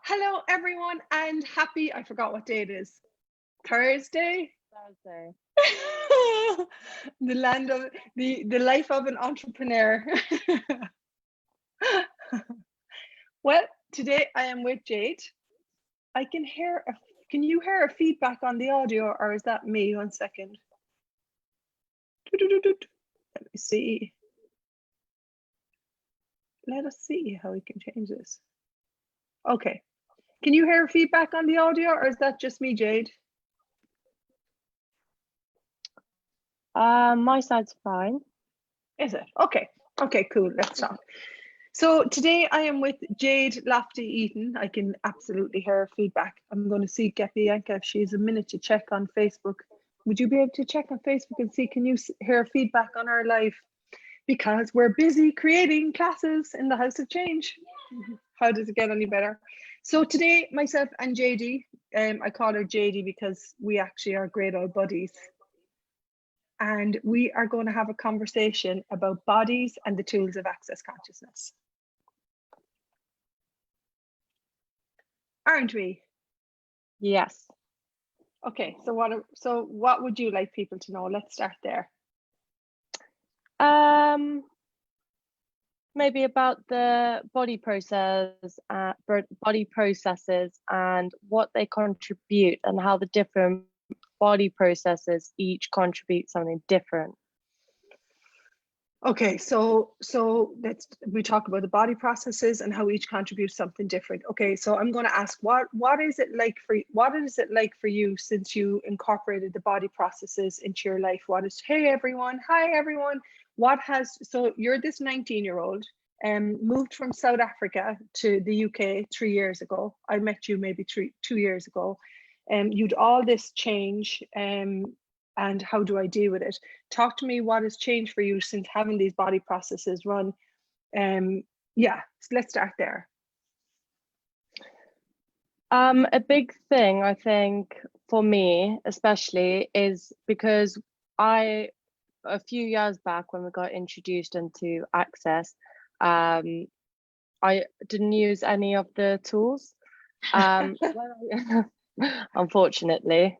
Hello, everyone, and I forgot what day it is. Thursday? Thursday. The land of the life of an entrepreneur. Well, today I am with Jade. I can hear can you hear a feedback on the audio, or is that me? 1 second. Let me see. Let us see how we can change this. Okay. Can you hear feedback on the audio, or is that just me, Jade? My side's fine. Is it? Okay. Okay, cool. Let's talk. So today I am with Jade Lofty Eaton. I can absolutely hear her feedback. I'm going to see Bianca if she has a minute to check on Facebook. Would you be able to check on Facebook and see, can you hear feedback on our live? Because we're busy creating classes in the House of Change. How does it get any better? So today, myself and JD, I call her JD because we actually are great old buddies. And we are going to have a conversation about bodies and the tools of access consciousness. Aren't we? Yes. Okay, so what would you like people to know? Let's start there. Maybe about the body processes and what they contribute, and how the different body processes each contribute something different. Okay, so we talk about the body processes and how each contributes something different. Okay, so I'm going to ask, what is it like for you since you incorporated the body processes into your life? Hi everyone. So you're this 19-year-old moved from South Africa to the UK 3 years ago. I met you maybe 2 years ago. You'd all this change, and how do I deal with it? Talk to me, what has changed for you since having these body processes run? Yeah, so let's start there. A big thing, I think, for me especially, is because a few years back when we got introduced into Access, I didn't use any of the tools, unfortunately.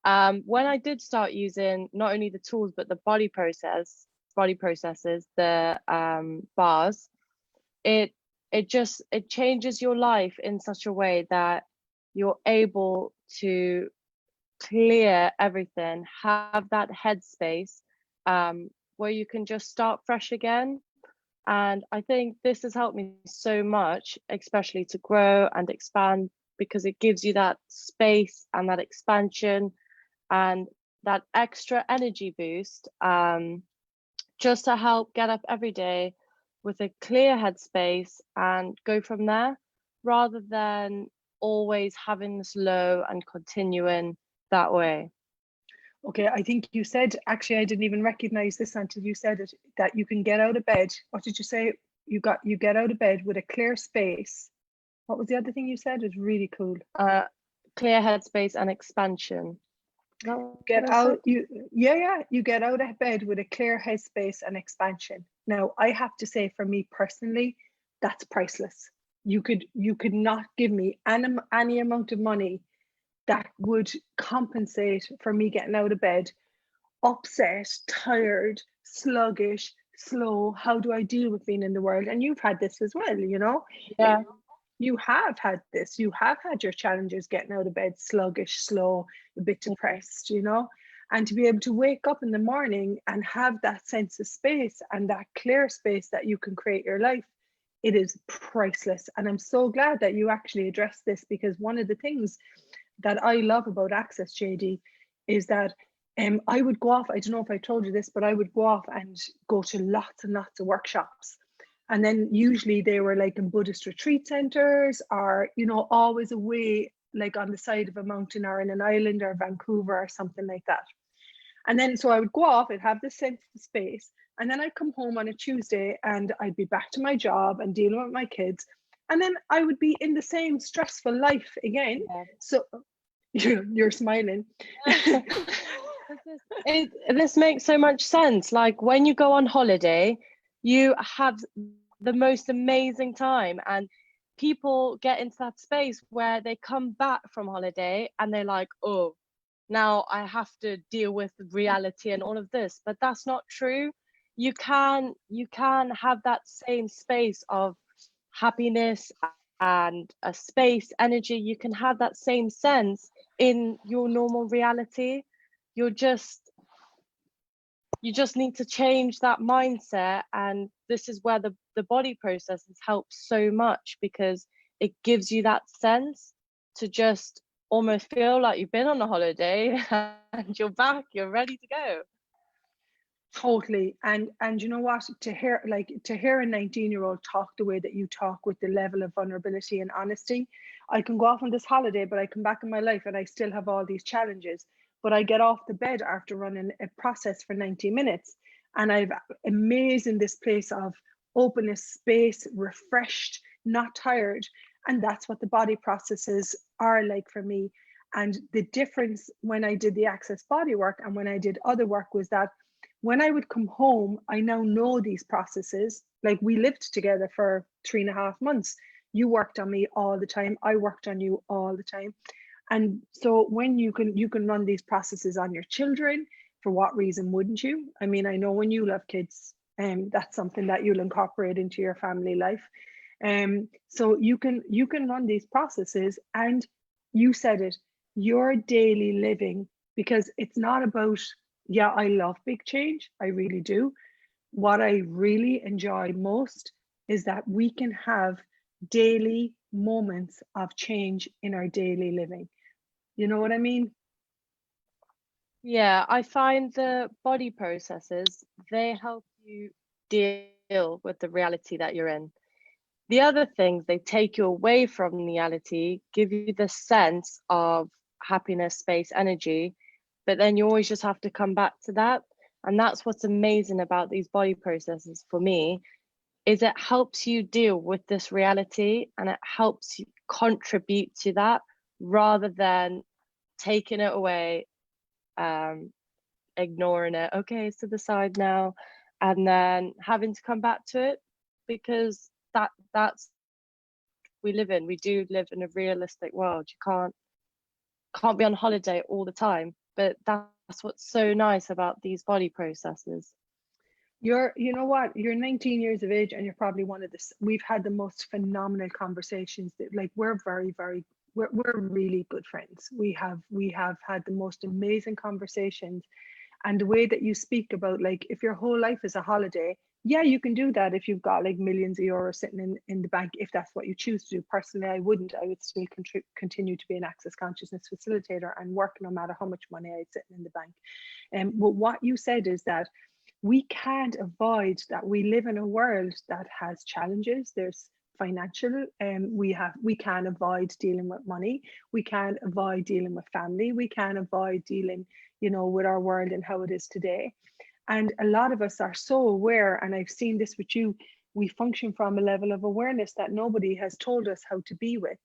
When I did start using not only the tools but the body processes, the bars, it changes your life in such a way that you're able to clear everything, have that headspace where you can just start fresh again. And I think this has helped me so much, especially to grow and expand, because it gives you that space and that expansion and that extra energy boost, just to help get up every day with a clear headspace and go from there, rather than always having this low and continuing that way. Okay, I think you said, actually, I didn't even recognize this until you said it, that you can get out of bed. What did you say? You get out of bed with a clear space. What was the other thing you said? It's really cool. Clear headspace and expansion. You get out of bed with a clear headspace and expansion. Now, I have to say, for me personally, that's priceless. You could not give me any amount of money that would compensate for me getting out of bed upset, tired, sluggish, slow. How do I deal with being in the world? And you've had this as well, you know? Yeah. You have had this. You have had your challenges getting out of bed sluggish, slow, a bit depressed, you know? And to be able to wake up in the morning and have that sense of space and that clear space that you can create your life, it is priceless. And I'm so glad that you actually addressed this, because one of the things that I love about Access, JD, is that I would go off, I don't know if I told you this, but I would go off and go to lots and lots of workshops. And then usually they were like in Buddhist retreat centers, or, you know, always away, like on the side of a mountain or in an island or Vancouver or something like that. And then so I would go off and have this sense of space. And then I'd come home on a Tuesday and I'd be back to my job and dealing with my kids. And then I would be in the same stressful life again. Yeah. So you're smiling. This makes so much sense. Like when you go on holiday, you have the most amazing time, and people get into that space where they come back from holiday and they're like, oh, now I have to deal with reality and all of this. But that's not true. You can have that same space of happiness and a space energy. You can have that same sense in your normal reality. You just need to change that mindset, and this is where the body processes help so much, because it gives you that sense to just almost feel like you've been on a holiday and you're back, you're ready to go. Totally. And you know what, to hear a 19-year-old talk the way that you talk, with the level of vulnerability and honesty, I can go off on this holiday, but I come back in my life and I still have all these challenges, but I get off the bed after running a process for 90 minutes and I've amazed in this place of openness, space, refreshed, not tired. And that's what the body processes are like for me. And the difference when I did the Access Bodywork and when I did other work was that when I would come home, I now know these processes. Like, we lived together for 3.5 months. You worked on me all the time. I worked on you all the time. And so when you can run these processes on your children, for what reason wouldn't you? I mean, I know when you love kids, that's something that you'll incorporate into your family life. So you can run these processes, and you said it, your daily living, because it's not about, yeah, I love big change. I really do. What I really enjoy most is that we can have daily moments of change in our daily living. You know what I mean? Yeah, I find the body processes, they help you deal with the reality that you're in. The other things, they take you away from reality, give you the sense of happiness, space, energy, but then you always just have to come back to that. And that's what's amazing about these body processes for me, is it helps you deal with this reality and it helps you contribute to that, rather than taking it away, ignoring it, okay, it's to the side now, and then having to come back to it, because that's we do live in a realistic world. You can't be on holiday all the time, but that's what's so nice about these body processes. You know what, you're 19 years of age and you're probably one of this. We've had the most phenomenal conversations that, like, we're we're really good friends. We have had the most amazing conversations. And the way that you speak about, like, if your whole life is a holiday, yeah, you can do that if you've got like millions of euros sitting in the bank, if that's what you choose to do. Personally, I wouldn't. I would still continue to be an Access Consciousness facilitator and work no matter how much money I had sitting in the bank. But what you said is that we can't avoid that we live in a world that has challenges. There's financial, we can't avoid dealing with money. We can't avoid dealing with family. We can't avoid dealing, with our world and how it is today. And a lot of us are so aware, and I've seen this with you, we function from a level of awareness that nobody has told us how to be with.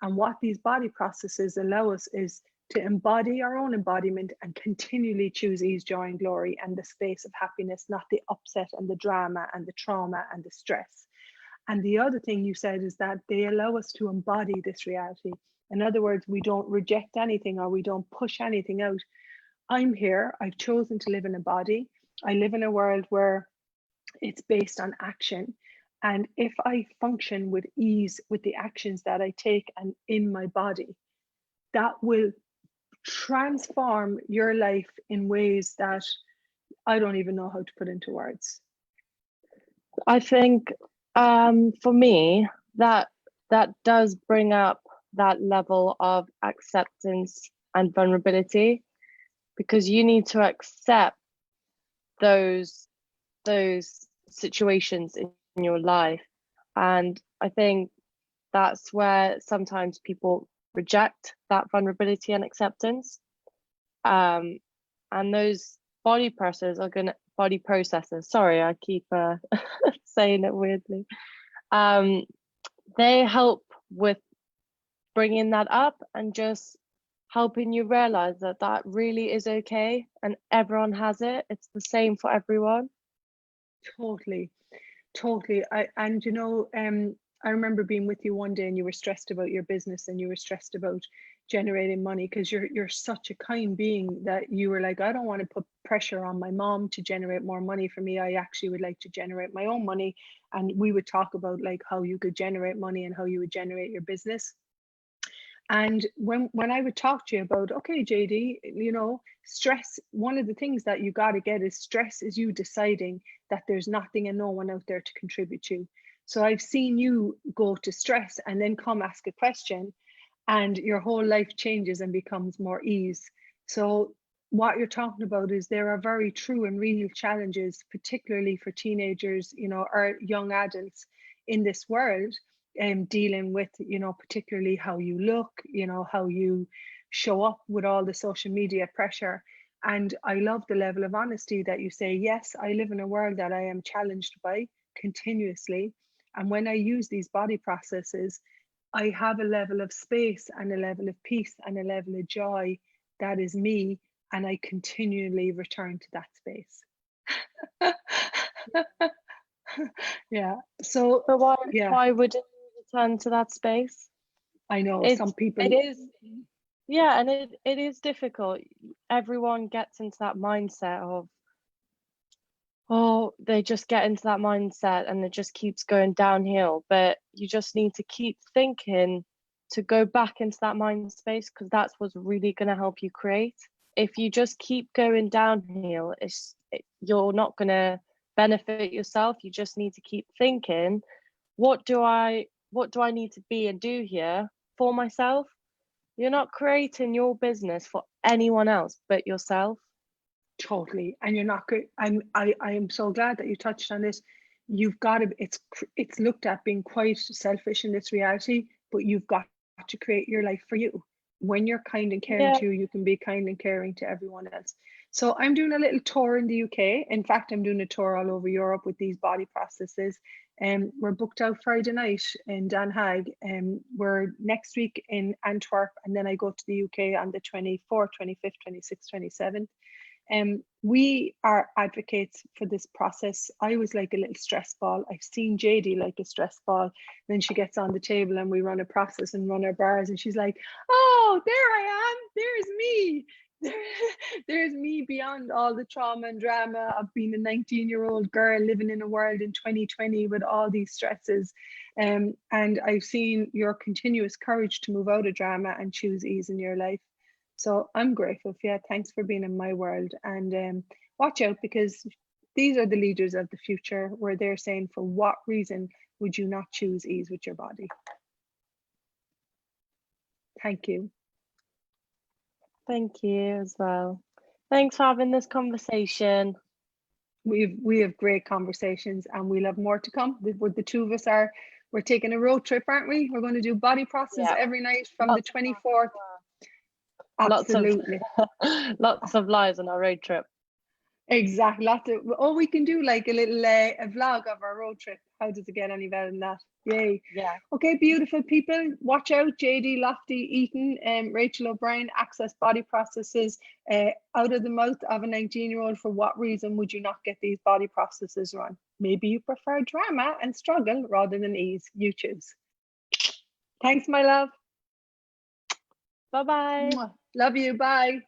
And what these body processes allow us is to embody our own embodiment and continually choose ease, joy, and glory, and the space of happiness, not the upset and the drama and the trauma and the stress. And the other thing you said is that they allow us to embody this reality. In other words, we don't reject anything or we don't push anything out. I'm here, I've chosen to live in a body. I live in a world where it's based on action. And if I function with ease with the actions that I take and in my body, that will transform your life in ways that I don't even know how to put into words. I think for me, that does bring up that level of acceptance and vulnerability, because you need to accept those situations in your life. And I think that's where sometimes people reject that vulnerability and acceptance. And those body processes, sorry, I keep saying it weirdly, they help with bringing that up and just helping you realize that that really is okay, and everyone has it. It's the same for everyone. Totally. I remember being with you one day and you were stressed about your business and you were stressed about generating money, because you're such a kind being that you were like, I don't want to put pressure on my mom to generate more money for me. I actually would like to generate my own money. And we would talk about like how you could generate money and how you would generate your business. And when I would talk to you about, okay, JD, you know, stress, one of the things that you got to get is stress is you deciding that there's nothing and no one out there to contribute to. So I've seen you go to stress and then come ask a question, and your whole life changes and becomes more ease. So what you're talking about is there are very true and real challenges, particularly for teenagers, you know, or young adults in this world, dealing with, you know, particularly how you look, you know, how you show up with all the social media pressure. And I love the level of honesty that you say, yes, I live in a world that I am challenged by continuously. And when I use these body processes, I have a level of space and a level of peace and a level of joy that is me, and I continually return to that space. Yeah. So, But yeah, why wouldn't you return to that space? I know some people. It is, yeah, and it is difficult. Everyone gets into that mindset of, oh, they just get into that mindset and it just keeps going downhill. But you just need to keep thinking to go back into that mind space, because that's what's really going to help you create. If you just keep going downhill, you're not going to benefit yourself. You just need to keep thinking, what do I need to be and do here for myself? You're not creating your business for anyone else but yourself. Totally. And you're not good. I am so glad that you touched on this. You've got to, it's looked at being quite selfish in this reality, but you've got to create your life for you. When you're kind and caring Yeah. to you, you can be kind and caring to everyone else. So I'm doing a little tour in the UK. In fact, I'm doing a tour all over Europe with these body processes. And we're booked out Friday night in Den Haag, and we're next week in Antwerp, and then I go to the UK on the 24th, 25th, 26th, 27th. We are advocates for this process. I was like a little stress ball. I've seen JD like a stress ball. Then she gets on the table and we run a process and run our bars, and she's like, oh, there I am. There's me. There's me beyond all the trauma and drama of being a 19-year-old girl living in a world in 2020 with all these stresses. And I've seen your continuous courage to move out of drama and choose ease in your life. So I'm grateful. Yeah, thanks for being in my world. And watch out, because these are the leaders of the future, where they're saying, for what reason would you not choose ease with your body? Thank you. Thank you as well. Thanks for having this conversation. We have great conversations, and we'll have more to come. The two of us we're taking a road trip, aren't we? We're going to do body process every night from the 24th. Absolutely. Lots of lives on our road trip. Exactly. We can do like a little a vlog of our road trip. How does it get any better than that? Yay. Yeah. Okay, beautiful people. Watch out. JD Lofty Eaton, Rachael O'Brien, access body processes out of the mouth of a 19-year-old. For what reason would you not get these body processes run? Maybe you prefer drama and struggle rather than ease. You choose. Thanks, my love. Bye-bye. Love you. Bye.